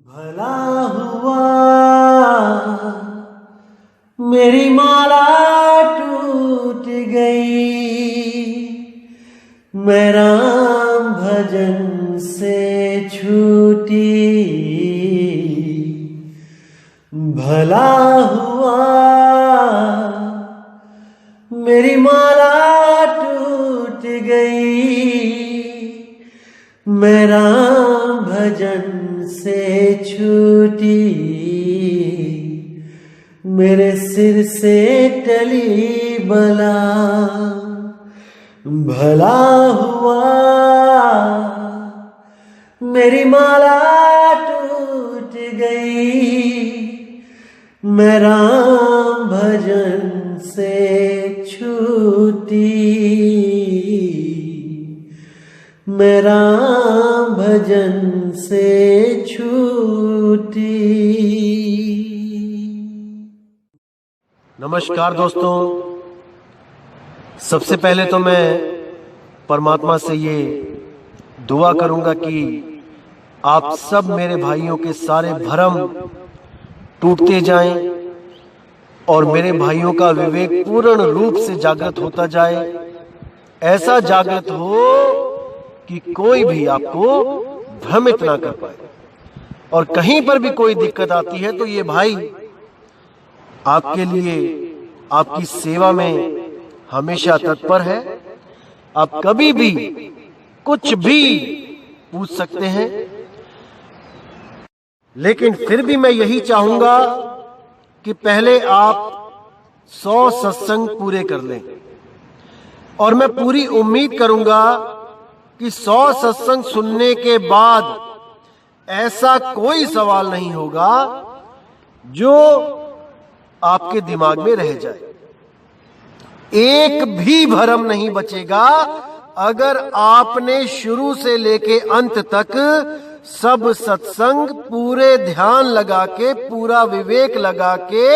भला हुआ मेरी माला टूट गई, मैं राम भजन से छूटी। भला हुआ मेरी माला टूट गई, मैं राम भजन से छूटी। मेरे सिर से टली बला, भला हुआ मेरी माला टूट गई, मैं राम भजन से छूटी। मैं राम भजन से छूटी। नमस्कार दोस्तों, सबसे पहले तो मैं परमात्मा से ये दुआ करूंगा कि आप सब मेरे भाइयों के सारे भरम टूटते जाएं और मेरे भाइयों का विवेक पूर्ण रूप से जागृत होता जाए। ऐसा जागृत हो कि कोई भी आपको भ्रमित ना कर पाए, और कहीं पर भी कोई दिक्कत आती है तो ये भाई आपके लिए, आपकी सेवा में हमेशा तत्पर है। आप कभी भी कुछ भी पूछ सकते हैं, लेकिन फिर भी मैं यही चाहूंगा कि पहले आप 100 सत्संग पूरे कर लें, और मैं पूरी उम्मीद करूंगा कि 100 सत्संग सुनने के बाद ऐसा कोई सवाल नहीं होगा जो आपके दिमाग में रह जाए। एक भी भ्रम नहीं बचेगा अगर आपने शुरू से लेके अंत तक सब सत्संग पूरे ध्यान लगा के, पूरा विवेक लगा के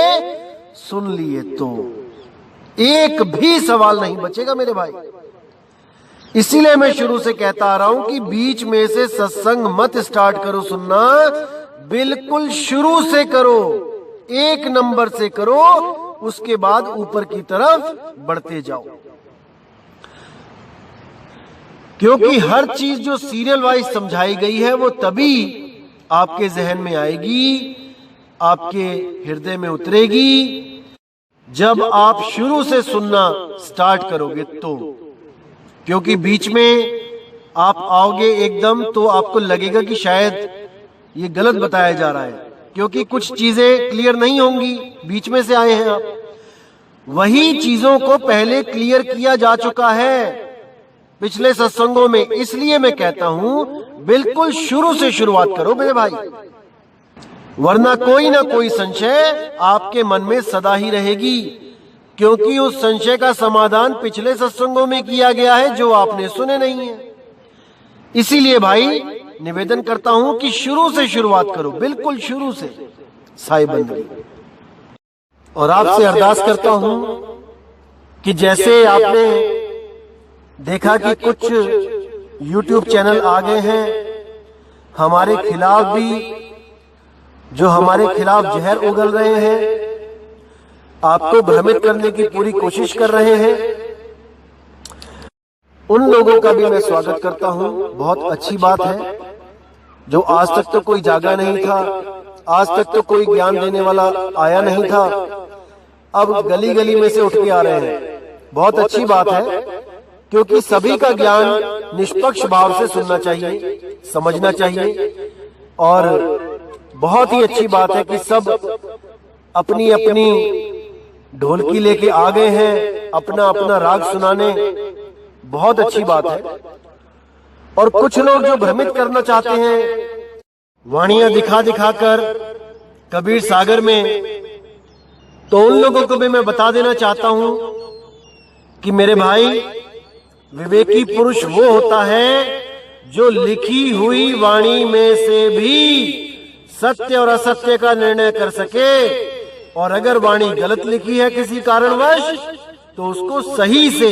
सुन लिए तो एक भी सवाल नहीं बचेगा मेरे भाई। इसीलिए मैं शुरू से कहता आ रहा हूं कि बीच में से सत्संग मत स्टार्ट करो सुनना, बिल्कुल शुरू से करो, 1 नंबर से करो, उसके बाद ऊपर की तरफ बढ़ते जाओ। क्योंकि हर चीज जो सीरियल वाइज समझाई गई है वो तभी आपके जहन में आएगी, आपके हृदय में उतरेगी जब आप शुरू से सुनना स्टार्ट करोगे तो। क्योंकि बीच में आप आओगे एकदम तो आपको लगेगा कि शायद ये गलत बताया जा रहा है, क्योंकि कुछ चीजें क्लियर नहीं होंगी, बीच में से आए हैं आप। वही चीजों को पहले क्लियर किया जा चुका है पिछले सत्संगों में। इसलिए मैं कहता हूं बिल्कुल शुरू से शुरुआत करो मेरे भाई, वरना कोई ना कोई संशय आपके मन में सदा ही रहेगी, क्योंकि उस संशय का समाधान पिछले सत्संगों में किया गया है जो आपने सुने नहीं है। इसीलिए भाई निवेदन करता हूं कि शुरू से शुरुआत करो, बिल्कुल शुरू से साई बंदगी। और आपसे अरदास करता हूं कि जैसे आपने देखा कि कुछ YouTube चैनल आ गए हैं हमारे खिलाफ भी, जो हमारे खिलाफ जहर उगल रहे हैं, आपको भ्रमित करने की पूरी कोशिश कर रहे हैं, उन लोगों का भी मैं स्वागत करता हूं। बहुत अच्छी बात है, जो आज तक तो कोई जागा नहीं था, आज तक तो कोई ज्ञान देने वाला आया नहीं था, अब गली गली में से उठ के आ रहे हैं। बहुत अच्छी बात है, क्योंकि सभी का ज्ञान निष्पक्ष भाव से सुनना चाहिए, समझना चाहिए। और बहुत ही अच्छी बात है कि सब अपनी अपनी ढोलकी लेके आ गए हैं अपना अपना राग सुनाने। बहुत अच्छी बात है। और कुछ लोग जो भ्रमित करना चाहते हैं वाणियां दिखा दिखाकर कबीर सागर में, तो उन लोगों को भी मैं बता देना चाहता हूं कि मेरे भाई, विवेकी पुरुष वो होता है जो लिखी हुई वाणी में से भी सत्य और असत्य का निर्णय कर सके, और अगर वाणी गलत लिखी है किसी कारणवश तो उसको सही से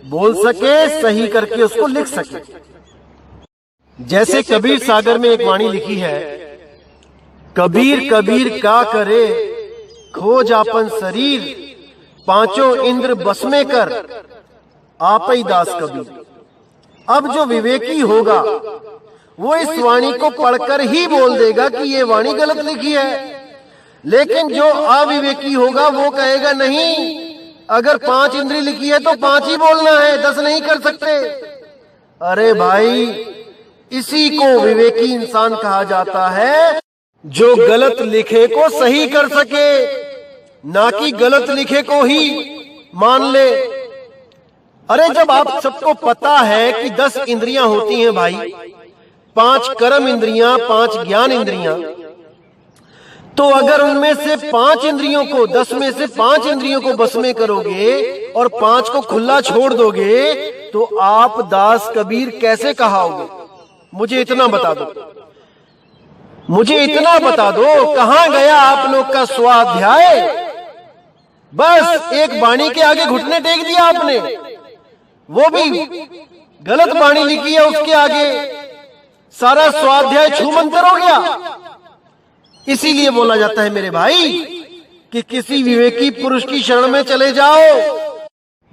बोल सके, सही करके उसको लिख सके। जैसे कबीर सागर में एक वाणी लिखी है कबीर कबीर का करे खोज आपन शरीर, पांचों इंद्र बस में कर आप ही दास कबीर। अब जो विवेकी होगा वो इस वाणी को पढ़कर ही बोल देगा कि ये वाणी गलत लिखी है, लेकिन जो अविवेकी होगा वो कहेगा नहीं, अगर 5 इंद्री लिखी है तो 5 ही बोलना है, 10 नहीं कर सकते। अरे भाई, इसी को विवेकी इंसान कहा जाता है, जो गलत लिखे को सही कर सके, ना कि गलत लिखे को ही मान ले। अरे जब आप सबको पता है कि 10 इंद्रियां होती हैं भाई, 5 कर्म इंद्रियां, 5 ज्ञान इंद्रियां, तो अगर उनमें से 5 इंद्रियों को, 10 में से 5 इंद्रियों को बस में करोगे और 5 को खुला छोड़ दोगे, तो आप दास कबीर कैसे कहाओगे? मुझे इतना बता दो, मुझे इतना बता दो, कहां गया आप लोग का स्वाध्याय? बस एक वाणी के आगे घुटने टेक दिया आपने, वो भी गलत वाणी लिखी है, उसके आगे सारा स्वाध्याय छूमंतर हो गया। इसीलिए बोला जाता है मेरे भाई कि किसी विवेकी पुरुष की शरण में चले जाओ,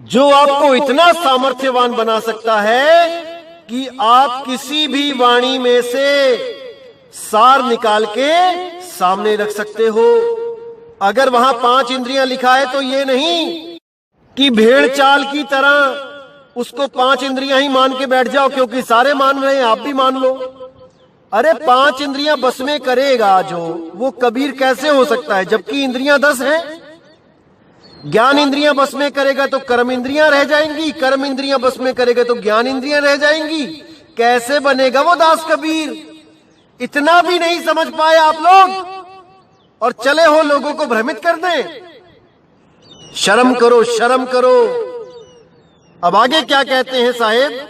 जो आपको इतना सामर्थ्यवान बना सकता है कि आप किसी भी वाणी में से सार निकाल के सामने रख सकते हो। अगर वहां 5 इंद्रियां लिखा है तो ये नहीं कि भेड़ चाल की तरह उसको 5 इंद्रियां ही मान के बैठ जाओ, क्योंकि सारे मान रहे हैं आप भी मान लो। अरे 5 इंद्रियां बस में करेगा जो, वो कबीर कैसे हो सकता है, जबकि इंद्रियां 10 हैं। ज्ञान इंद्रियां बस में करेगा तो कर्म इंद्रियां रह जाएंगी, कर्म इंद्रियां बस में करेगा तो ज्ञान इंद्रियां रह जाएंगी। कैसे बनेगा वो दास कबीर? इतना भी नहीं समझ पाए आप लोग और चले हो लोगों को भ्रमित कर दें। शर्म करो, शर्म करो। अब आगे क्या कहते हैं साहेब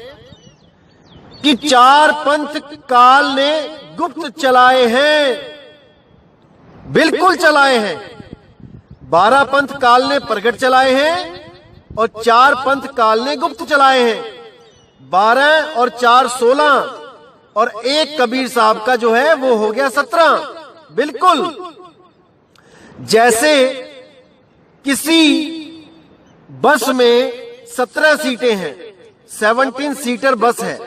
कि 4 पंथ काल ने गुप्त चलाए हैं, बिल्कुल चलाए हैं। 12 पंथ काल ने प्रकट चलाए हैं और 4 पंथ काल ने गुप्त चलाए हैं। 12 और 4 16 और एक कबीर साहब का जो है वो हो गया 17। बिल्कुल जैसे किसी बस में 17 सीटें हैं, 17 सीटर बस है।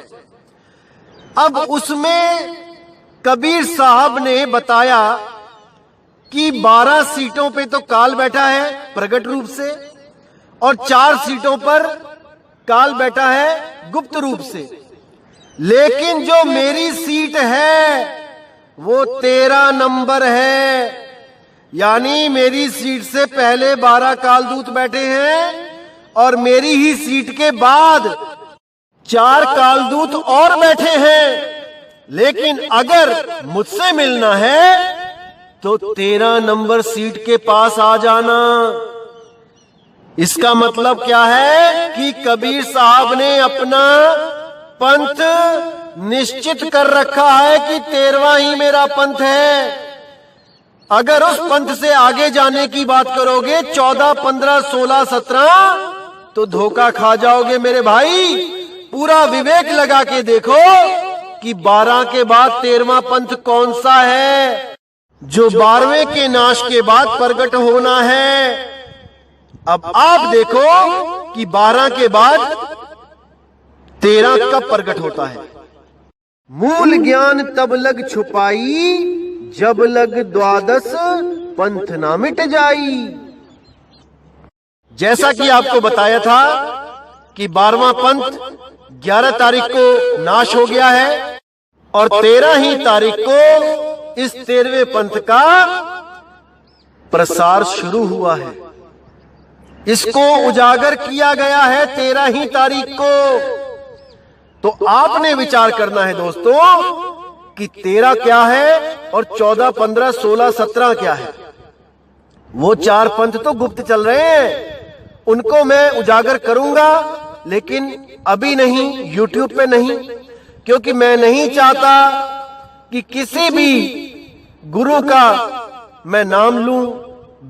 अब उसमें कबीर साहब ने बताया कि 12 सीटों पे तो काल बैठा है प्रकट रूप से और 4 सीटों पर काल बैठा है गुप्त रूप से, लेकिन जो मेरी सीट है वो 13 नंबर है। यानी मेरी सीट से पहले 12 कालदूत बैठे हैं और मेरी ही सीट के बाद 4 कालदूत और बैठे हैं। लेकिन अगर मुझसे मिलना है तो 13 नंबर सीट के पास आ जाना। इसका मतलब क्या है कि कबीर साहब ने अपना पंथ निश्चित कर रखा है कि 13वां ही मेरा पंथ है। अगर उस पंथ से आगे जाने की बात करोगे 14, 15, 16, 17 तो धोखा खा जाओगे मेरे भाई। पूरा विवेक लगा के देखो कि 12 के बाद 13वां पंथ कौन सा है, जो 12वें के नाश के बाद प्रकट होना है। अब आप देखो कि 12 के बाद 13 कब प्रकट होता है। मूल ज्ञान तब लग छुपाई, जब लग 12 पंथ ना मिट जाई। जैसा कि आपको बताया था कि 12वां पंथ 11 तारीख को नाश हो गया है और 13 ही तारीख को इस 13वें पंथ का प्रसार शुरू हुआ है। इसको उजागर किया गया है 13 ही तारीख को। तो आपने विचार करना है दोस्तों कि 13 क्या है और 14, 15, 16, 17 क्या है। वो 4 पंथ तो गुप्त चल रहे हैं, उनको मैं उजागर करूंगा, लेकिन अभी नहीं, YouTube पे नहीं, क्योंकि मैं नहीं चाहता कि किसी भी गुरु का मैं नाम लूं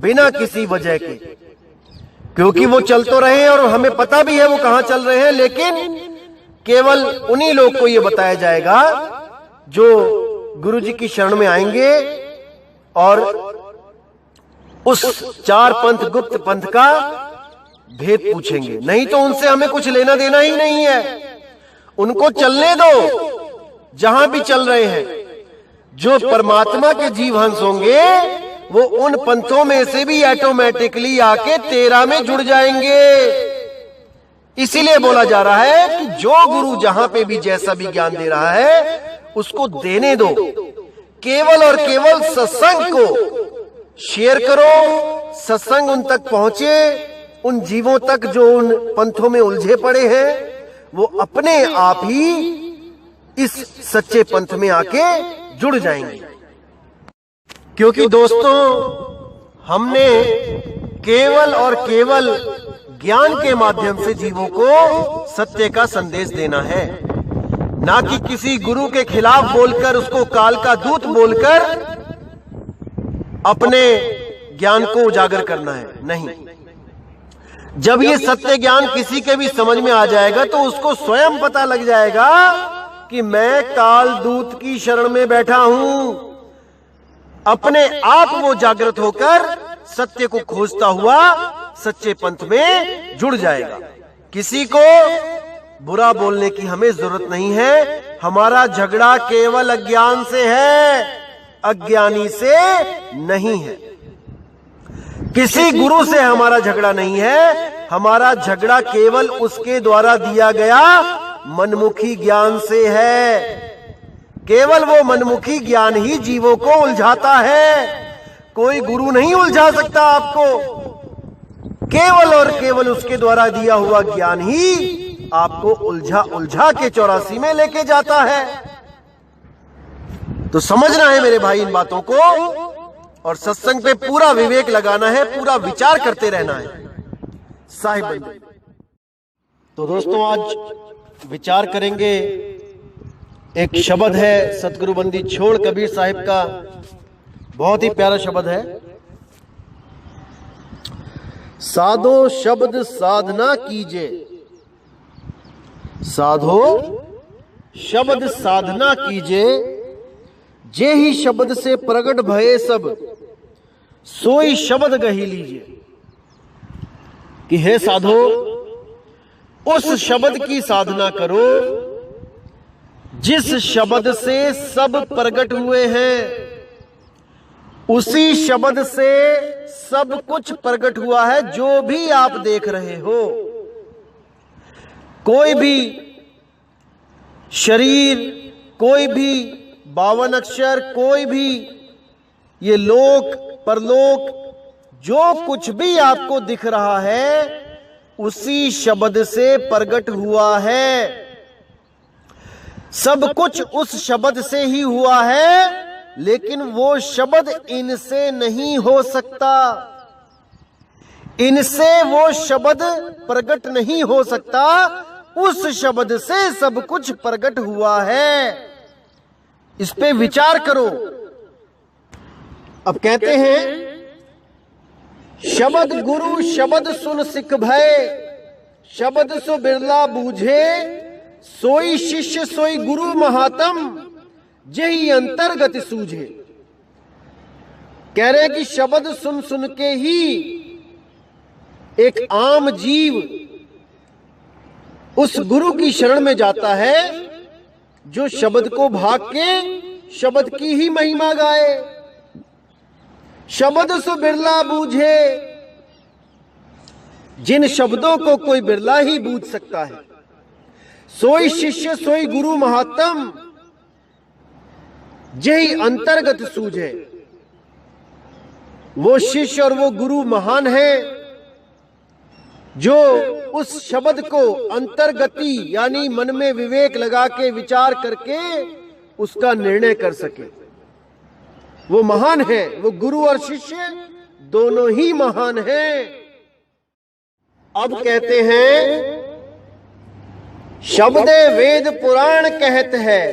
बिना किसी वजह के, क्योंकि वो चल तो रहे हैं और हमें पता भी है वो कहां चल रहे हैं, लेकिन केवल उन्हीं लोग को ये बताया जाएगा जो गुरु जी की शरण में आएंगे और उस चार पंथ गुप्त पंथ का भेद पूछेंगे। नहीं तो उनसे हमें कुछ लेना देना ही नहीं है। उनको चलने दो जहां भी चल रहे हैं। जो परमात्मा के जीव हंस होंगे वो उन पंथों में से भी ऑटोमेटिकली आके तेरा में जुड़ जाएंगे। इसीलिए बोला जा रहा है कि जो गुरु जहां पे भी जैसा भी ज्ञान दे रहा है उसको देने दो। केवल और केवल सत्संग को शेयर करो, सत्संग उन तक पहुंचे, उन जीवों तक जो उन पंथों में उलझे पड़े हैं वो अपने आप ही इस सच्चे पंथ में आके जुड़ जाएंगे। क्योंकि दोस्तों हमने केवल और केवल ज्ञान के माध्यम से जीवों को सत्य का संदेश देना है, ना कि किसी गुरु के खिलाफ बोलकर, उसको काल का दूत बोलकर अपने ज्ञान को उजागर करना है। नहीं, जब ये सत्य ज्ञान किसी के भी समझ में आ जाएगा तो उसको स्वयं पता लग जाएगा कि मैं काल दूत की शरण में बैठा हूं। अपने आप वो जागृत होकर सत्य को खोजता हुआ सच्चे पंथ में जुड़ जाएगा। किसी को बुरा बोलने की हमें जरूरत नहीं है। हमारा झगड़ा केवल अज्ञान से है, अज्ञानी से नहीं है। किसी गुरु से हमारा झगड़ा नहीं है, हमारा झगड़ा केवल उसके द्वारा दिया गया मनमुखी ज्ञान से है। केवल वो मनमुखी ज्ञान ही जीवों को उलझाता है। कोई गुरु नहीं उलझा सकता आपको। केवल और केवल उसके द्वारा दिया हुआ ज्ञान ही आपको उलझा उलझा के 84 में लेके जाता है। तो समझना है मेरे भाई इन बातों को, और सत्संग पे पूरा विवेक लगाना है, पूरा विचार करते रहना है साहिब बंधु। तो दोस्तों आज विचार करेंगे, एक शब्द है सतगुरु बंदी छोड़ कबीर साहिब का, बहुत ही प्यारा शब्द है। साधो शब्द साधना कीजे, साधो शब्द साधना कीजे, जे ही शब्द से प्रगट भये सब, सोई शब्द गही लीजिए। कि हे साधो उस शब्द की साधना करो जिस शब्द से सब प्रकट हुए हैं। उसी शब्द से सब कुछ प्रकट हुआ है जो भी आप देख रहे हो। कोई भी शरीर, कोई भी 52 अक्षर, कोई भी ये लोक परलोक, जो कुछ भी आपको दिख रहा है उसी शब्द से प्रकट हुआ है। सब कुछ उस शब्द से ही हुआ है, लेकिन वो शब्द इनसे नहीं हो सकता। इनसे वो शब्द प्रकट नहीं हो सकता। उस शब्द से सब कुछ प्रकट हुआ है। इस पे विचार करो। अब कहते हैं, शब्द गुरु शब्द सुन सिख भय, शब्द सो बिरला बूझे, सोई शिष्य सोई गुरु महात्म, जही अंतर्गत सूझे। कह रहे हैं कि शब्द सुन सुन के ही एक आम जीव उस गुरु की शरण में जाता है जो शब्द को भाग के शब्द की ही महिमा गाए। शब्द सो बिरला बूझे, जिन शब्दों को कोई बिरला ही बूझ सकता है। सोई शिष्य सोई गुरु महात्म, जही अंतर्गत सूझे। वो शिष्य और वो गुरु महान है जो उस शब्द को अंतर्गति यानी मन में विवेक लगा के विचार करके उसका निर्णय कर सके। वो महान है। वो गुरु और शिष्य दोनों ही महान हैं। अब कहते हैं, शब्दे वेद पुराण कहत है,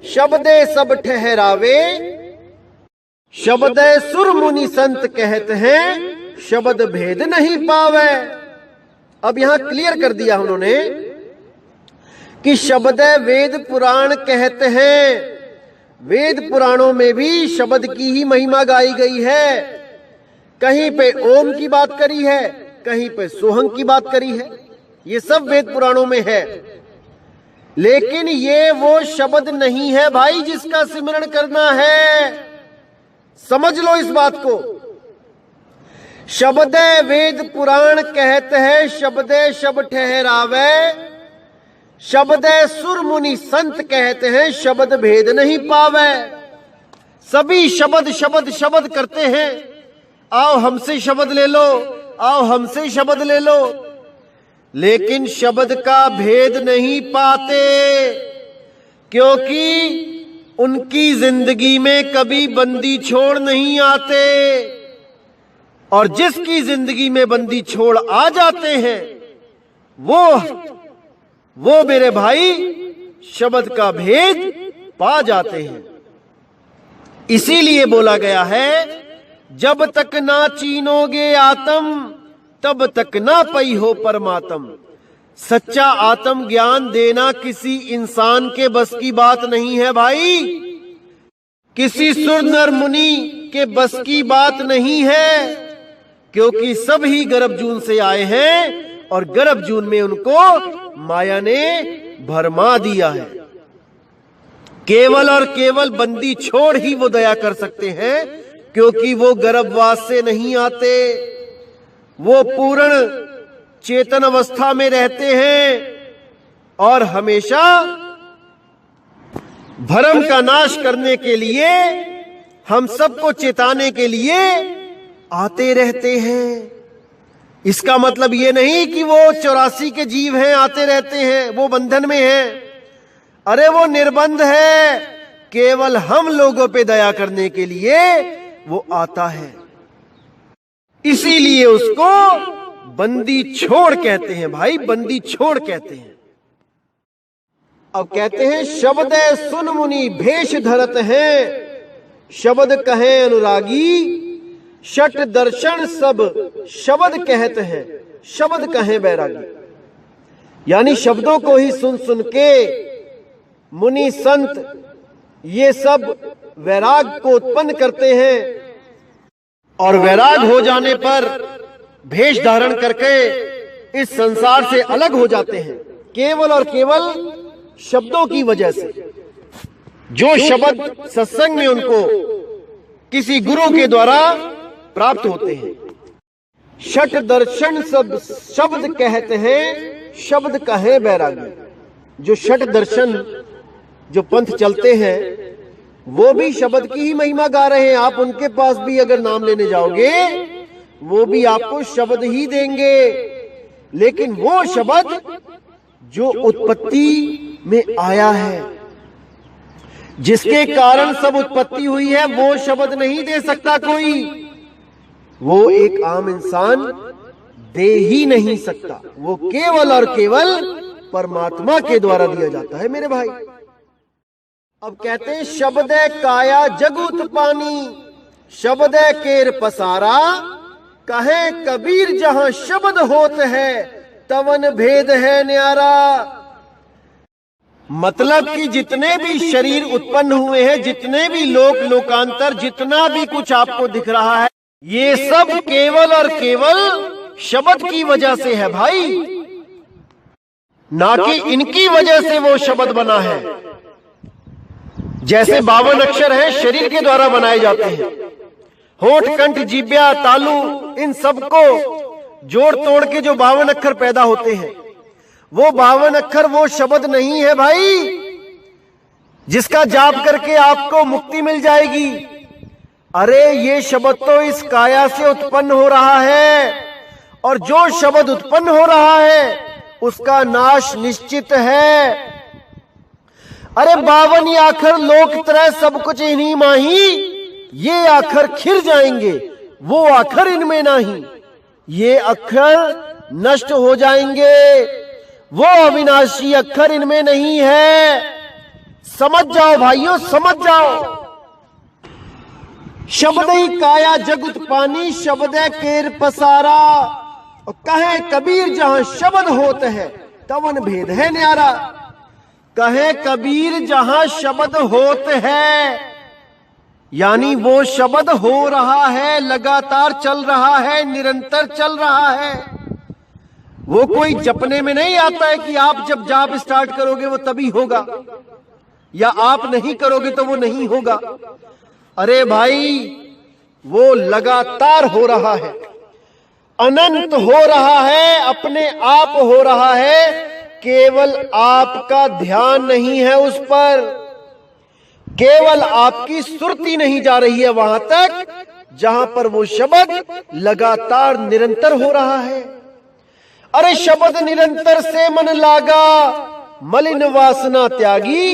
शब्दे सब ठहरावे, शब्दे सुर मुनि संत कहत हैं, शब्द भेद नहीं पावे। अब यहां क्लियर कर दिया उन्होंने कि शब्दे वेद पुराण कहते हैं। वेद पुराणों में भी शब्द की ही महिमा गाई गई है। कहीं पे ओम की बात करी है, कहीं पे सोहंग की बात करी है, ये सब वेद पुराणों में है। लेकिन ये वो शब्द नहीं है भाई जिसका सिमरण करना है। समझ लो इस बात को। शब्द वेद पुराण कहत है, शब्द शब ठहरावे, शब्द सुर मुनि संत कहते हैं, शब्द भेद नहीं पावे। सभी शब्द शब्द शब्द करते हैं, आओ हमसे शब्द ले लो, आओ हमसे शब्द ले लो, लेकिन शब्द का भेद नहीं पाते, क्योंकि उनकी जिंदगी में कभी बंदी छोड़ नहीं आते। और जिसकी जिंदगी में बंदी छोड़ आ जाते हैं वो मेरे भाई शब्द का भेद पा जाते हैं। इसीलिए बोला गया है, जब तक ना चीनोगे आत्म तब तक ना पई हो परमात्म। सच्चा आत्म ज्ञान देना किसी इंसान के बस की बात नहीं है भाई, किसी सुर नर मुनि के बस की बात नहीं है, क्योंकि सब ही गर्भजून से आए हैं और गर्भजून में उनको माया ने भरमा दिया है। केवल और केवल बंदी छोड़ ही वो दया कर सकते हैं, क्योंकि वो गर्भवास से नहीं आते, वो पूर्ण चेतन अवस्था में रहते हैं और हमेशा भरम का नाश करने के लिए, हम सबको चेताने के लिए आते रहते हैं। इसका मतलब ये नहीं कि वो 84 के जीव हैं, आते रहते हैं, वो बंधन में हैं। अरे वो निर्बंध है, केवल हम लोगों पे दया करने के लिए वो आता है। इसीलिए उसको बंदी छोड़ कहते हैं भाई, बंदी छोड़ कहते हैं। अब कहते हैं, शब्द सुन मुनि भेष धरत हैं, शब्द कहें अनुरागी, शट दर्शन सब शब्द कहते हैं, शब्द कहें बैरागी। यानी शब्दों को ही सुन सुन के मुनि संत ये सब वैराग को उत्पन्न करते हैं, और वैराग हो जाने पर भेष धारण करके इस संसार से अलग हो जाते हैं, केवल और केवल शब्दों की वजह से। जो शब्द सत्संग में उनको किसी गुरु के द्वारा प्राप्त होते हैं। शट दर्शन सब शब्द कहते हैं, शब्द कहे बैरागी। जो शट दर्शन जो पंथ चलते हैं वो भी शब्द की ही महिमा गा रहे हैं। आप उनके पास भी अगर नाम लेने जाओगे वो भी आपको शब्द ही देंगे, लेकिन वो शब्द जो उत्पत्ति में आया है, जिसके कारण सब उत्पत्ति हुई है, वो शब्द नहीं दे सकता कोई। वो एक आम इंसान दे ही नहीं सकता, वो केवल और केवल परमात्मा के द्वारा दिया जाता है मेरे भाई। अब कहते हैं, शब्द काया जगुत पानी, शब्द केर पसारा, कहे कबीर जहां शब्द होत है तवन भेद है न्यारा। मतलब कि जितने भी शरीर उत्पन्न हुए हैं, जितने भी लोक लोकांतर, जितना भी कुछ आपको दिख रहा है, ये सब केवल और केवल शब्द की वजह से है भाई, ना कि इनकी वजह से वो शब्द बना है। जैसे 52 अक्षर हैं, शरीर के द्वारा बनाए जाते हैं। होठ, कंठ, जीभ्या, तालु, इन सबको जोड़ तोड़ के जो 52 अक्षर पैदा होते हैं, वो 52 अक्षर वो शब्द नहीं है भाई जिसका जाप करके आपको मुक्ति मिल जाएगी। अरे ये शब्द तो इस काया से उत्पन्न हो रहा है, और जो शब्द उत्पन्न हो रहा है उसका नाश निश्चित है। अरे 52 आखर लोक तरह सब कुछ इन्हीं माही, ये आखर खिर जाएंगे, वो आखर इनमें नहीं, ये अक्षर नष्ट हो जाएंगे, वो अविनाशी अक्षर इनमें नहीं है। समझ जाओ भाइयों, समझ जाओ। शब्द ही काया जगुत पानी, शब्द केर पसारा, और कहे कबीर जहां शब्द होते हैं तवन भेद है न्यारा। कहे कबीर जहां शब्द होत है, यानी वो शब्द हो रहा है, लगातार चल रहा है, निरंतर चल रहा है। वो कोई जपने में नहीं आता है कि आप जब जाप स्टार्ट करोगे वो तभी होगा, या आप नहीं करोगे तो वो नहीं होगा। अरे भाई, वो लगातार हो रहा है, अनंत हो रहा है, अपने आप हो रहा है। केवल आपका ध्यान नहीं है उस पर, केवल आपकी सुरती नहीं जा रही है वहां तक जहां पर वो शब्द लगातार निरंतर हो रहा है। अरे शब्द निरंतर से मन लागा, मलिन वासना त्यागी,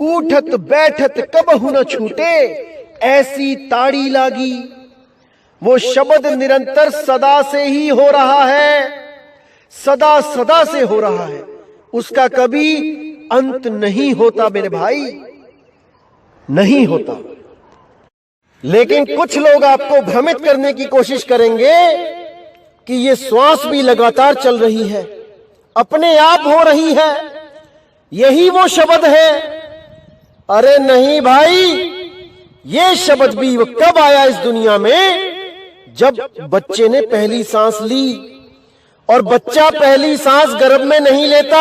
उठत बैठत कबहु न छूटे, ऐसी ताड़ी लागी। वो शब्द निरंतर सदा से ही हो रहा है, सदा सदा से हो रहा है, उसका कभी अंत नहीं होता मेरे भाई, नहीं होता। लेकिन कुछ लोग आपको भ्रमित करने की कोशिश करेंगे कि ये श्वास भी लगातार चल रही है, अपने आप हो रही है, यही वो शब्द है। अरे नहीं भाई, ये शब्द भी कब आया इस दुनिया में? जब बच्चे ने पहली सांस ली, और बच्चा पहली सांस गर्भ में नहीं लेता,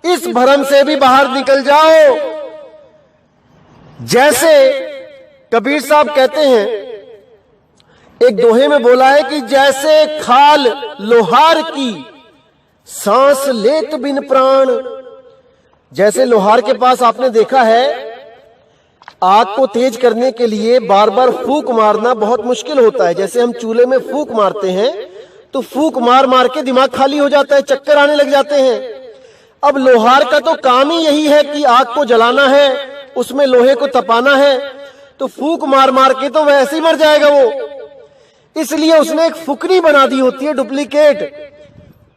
इस भ्रम से भी बाहर निकल जाओ। जैसे कबीर साहब कहते हैं, एक दोहे में बोला है कि जैसे खाल लोहार की, सांस लेत बिन प्राण। जैसे लोहार के पास आपने देखा है, आग को तेज करने के लिए बार बार फूंक मारना बहुत मुश्किल होता है। जैसे हम चूल्हे में फूंक मारते हैं तो फूंक मार मार के दिमाग खाली हो जाता है, चक्कर आने लग जाते हैं। अब लोहार का तो काम ही यही है कि आग को जलाना है, उसमें लोहे को तपाना है, तो फूंक मार मार के तो वैसे ही मर जाएगा वो। इसलिए उसने एक फुकनी बना दी होती है, डुप्लीकेट।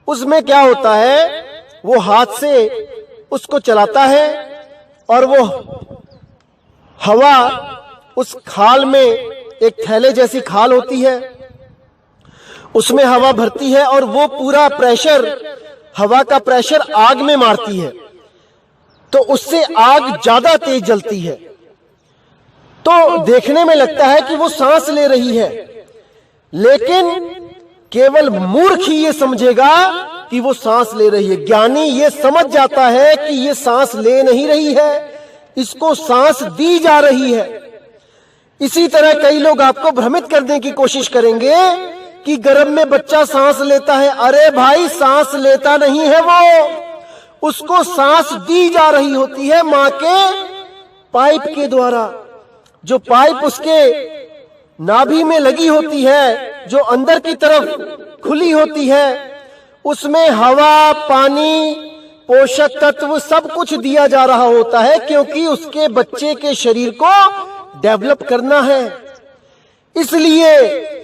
उसमें क्या होता है, वो हाथ से उसको चलाता है और वो हवा उस खाल में, एक थैले जैसी खाल होती है, उसमें हवा भरती है और वो पूरा प्रेशर, हवा का प्रेशर आग में मारती है, तो उससे आग ज्यादा तेज जलती है। तो देखने में लगता है कि वो सांस ले रही है, लेकिन केवल मूर्ख ही ये समझेगा कि वो सांस ले रही है। ज्ञानी ये समझ जाता है कि ये सांस ले नहीं रही है, इसको सांस दी जा रही है। इसी तरह कई लोग आपको भ्रमित करने की कोशिश करेंगे कि गर्भ में बच्चा सांस लेता है। अरे भाई, सांस लेता नहीं है वो, उसको सांस दी जा रही होती है मां के पाइप के द्वारा। जो पाइप उसके नाभि में लगी होती है, जो अंदर की तरफ खुली होती है, उसमें हवा, पानी, पोषक तत्व सब कुछ दिया जा रहा होता है, क्योंकि उसके बच्चे के शरीर को डेवलप करना है। इसलिए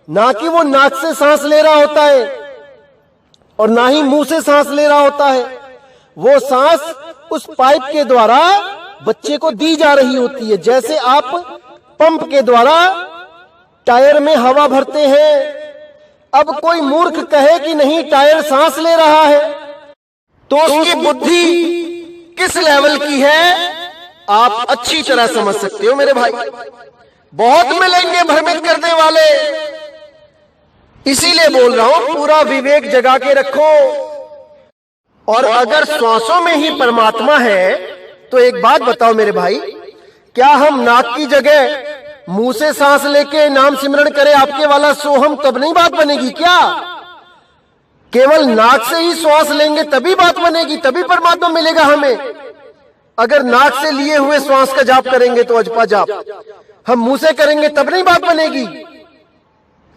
ना कि वो नाक से सांस ले रहा होता है और ना ही मुंह से सांस ले रहा होता है, वो सांस उस पाइप के द्वारा बच्चे को दी जा रही होती है। जैसे आप पंप के द्वारा टायर में हवा भरते हैं। अब कोई मूर्ख कहे कि नहीं, टायर सांस ले रहा है, तो उसकी बुद्धि किस लेवल की है आप अच्छी तरह समझ सकते हो मेरे भाई। बहुत मिलेंगे भ्रमित करने वाले, इसीलिए बोल रहा हूं, पूरा विवेक जगा के रखो। और अगर श्वासों में ही परमात्मा है तो एक बात बताओ मेरे भाई, क्या हम नाक की जगह मुंह से सांस लेके नाम सिमरण करें आपके वाला सोहम, तब नहीं बात बनेगी क्या? केवल नाक से ही श्वास लेंगे तभी बात बनेगी, तभी परमात्मा मिलेगा हमें। अगर नाक से लिए हुए श्वास का जाप करेंगे तो अजपा जाप, हम मुंह से करेंगे तब नहीं बात बनेगी।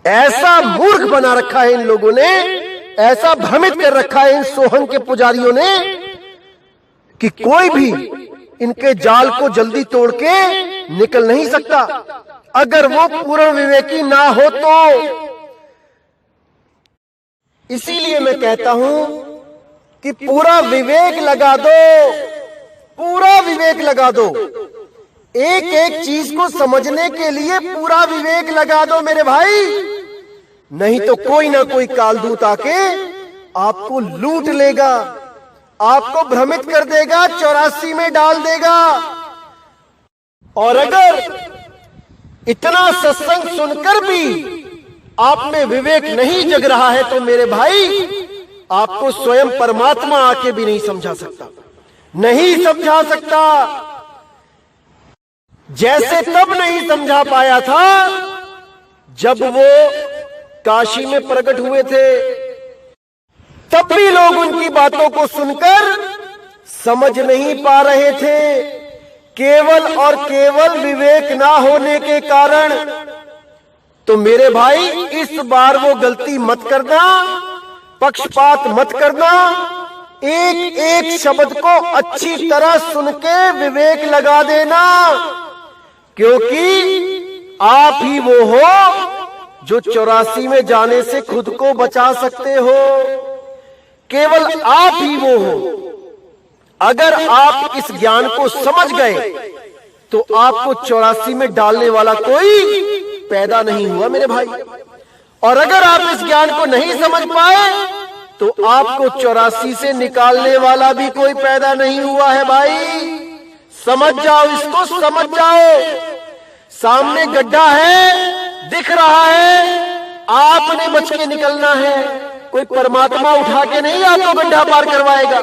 ऐसा मूर्ख बना रखा है इन लोगों ने, ऐसा भ्रमित कर रखा है इन सोहम के पुजारियों ने कि कोई भी इनके जाल को जल्दी तोड़ के निकल नहीं सकता, अगर वो पूर्ण विवेकी ना हो तो। इसीलिए मैं कहता हूं कि पूरा विवेक लगा दो, पूरा विवेक लगा दो। एक एक चीज को समझने के लिए पूरा विवेक लगा दो मेरे भाई, नहीं तो कोई ना कोई कालदूत आके आपको लूट लेगा। आपको भ्रमित कर देगा, 84 में डाल देगा। और अगर इतना सत्संग सुनकर भी आप में विवेक नहीं जग रहा है तो मेरे भाई, आपको स्वयं परमात्मा आके भी नहीं समझा सकता, नहीं समझा सकता। जैसे तब नहीं समझा पाया था जब वो काशी में प्रकट हुए थे, तब भी लोग उनकी बातों को सुनकर समझ नहीं पा रहे थे, केवल और केवल विवेक ना होने के कारण। तो मेरे भाई, इस बार वो गलती मत करना, पक्षपात मत करना, एक एक शब्द को अच्छी तरह सुन के विवेक लगा देना, क्योंकि आप ही वो हो जो 84 में जाने से खुद को बचा सकते हो। केवल आप ही वो हो। अगर आप इस ज्ञान को समझ गए तो आपको 84 में डालने वाला कोई पैदा नहीं हुआ मेरे भाई। और अगर आप इस ज्ञान को नहीं समझ पाए तो आपको 84 से निकालने वाला भी कोई पैदा नहीं हुआ है भाई। समझ जाओ, इसको समझ जाओ। सामने गड्ढा है, दिख रहा है, आपने बच के निकलना है। कोई परमात्मा उठा के नहीं आपको गड्ढा पार करवाएगा।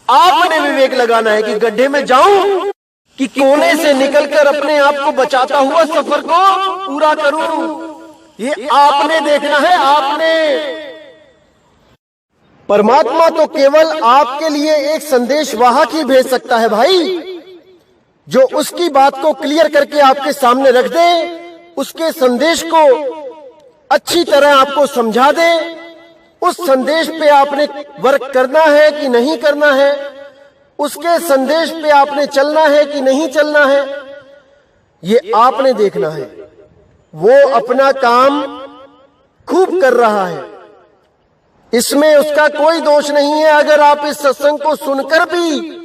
आपने विवेक लगाना है कि गड्ढे में जाऊं कि कोने से निकलकर अपने आप को बचाता हुआ सफर को पूरा करूं, ये आपने देखना है। आपने परमात्मा तो केवल आपके लिए एक संदेश वाहक ही भेज सकता है भाई, जो उसकी बात को क्लियर करके आपके सामने रख दे, उसके संदेश को अच्छी तरह आपको समझा दे। उस संदेश पे आपने वर्क करना है कि नहीं करना है, उसके संदेश पे आपने चलना है कि नहीं चलना है, ये आपने देखना है। वो अपना काम खूब कर रहा है, इसमें उसका कोई दोष नहीं है। अगर आप इस सत्संग को सुनकर भी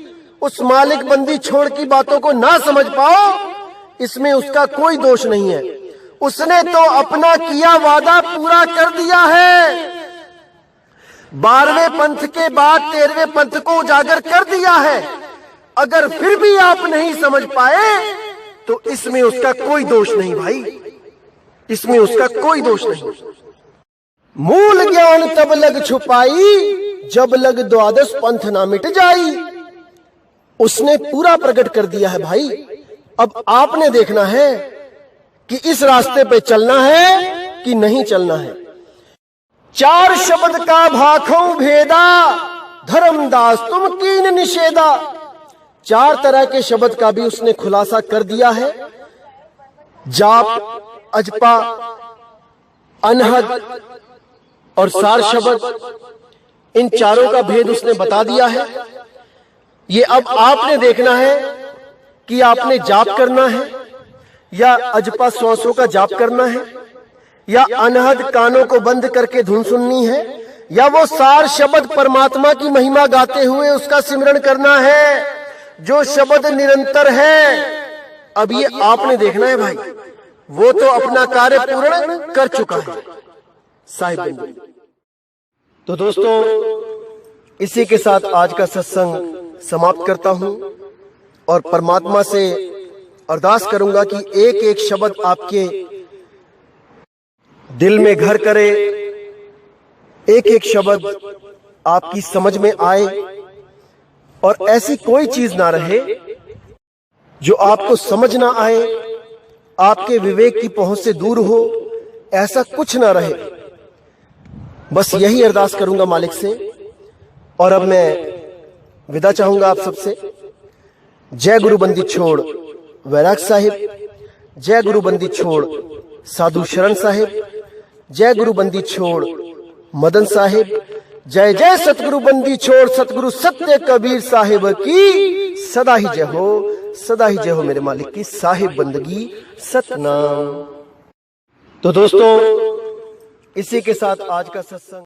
उस मालिक बंदी छोड़ की बातों को ना समझ पाओ, इसमें उसका कोई दोष नहीं है। उसने तो अपना किया वादा पूरा कर दिया है। 12वें पंथ के बाद 13वें पंथ को उजागर कर दिया है। अगर फिर भी आप नहीं समझ पाए तो इसमें उसका कोई दोष नहीं भाई, इसमें उसका कोई दोष नहीं। मूल ज्ञान तब लग छुपाई, जब लग द्वादश पंथ ना मिट जाई। उसने पूरा प्रकट कर दिया है भाई। अब आपने देखना है कि इस रास्ते पे चलना है कि नहीं चलना है। 4 शब्द का भाखों भेदा, धर्मदास तुम कीन निषेधा। 4 तरह के शब्द का भी उसने खुलासा कर दिया है। जाप, अजपा, अनहद और सार शब्द, इन चारों का भेद उसने बता दिया है। ये अब आपने देखना है कि आपने जाप करना है या अजपा श्वासों का जाप करना है, या अनहद कानों को बंद करके धुन सुननी है, या वो सार शब्द परमात्मा की महिमा गाते हुए उसका सिमरन करना है, जो शब्द निरंतर है। अब ये आपने देखना है भाई। वो तो अपना कार्य पूर्ण कर चुका है साहिब। तो दोस्तों, इसी के साथ आज का सत्संग समाप्त करता हूं और परमात्मा से अरदास करूंगा कि एक एक शब्द आपके दिल में घर करे, एक एक शब्द आपकी समझ में आए और ऐसी कोई चीज ना रहे जो आपको समझ ना आए, आपके विवेक की पहुंच से दूर हो, ऐसा कुछ ना रहे। बस यही अरदास करूंगा मालिक से। और अब मैं विदा चाहूंगा आप सबसे। जय गुरु बंदी छोड़ वैराग साहिब, जय गुरु बंदी छोड़ साधु शरण साहिब, जय गुरु बंदी छोड़ मदन साहिब, जय जय सतगुरु बंदी छोड़ सतगुरु सत्य कबीर साहिब की सदा ही जय हो, सदा ही जय हो मेरे मालिक की साहिब बंदगी सतनाम। तो दोस्तों, इसी के साथ आज का सत्संग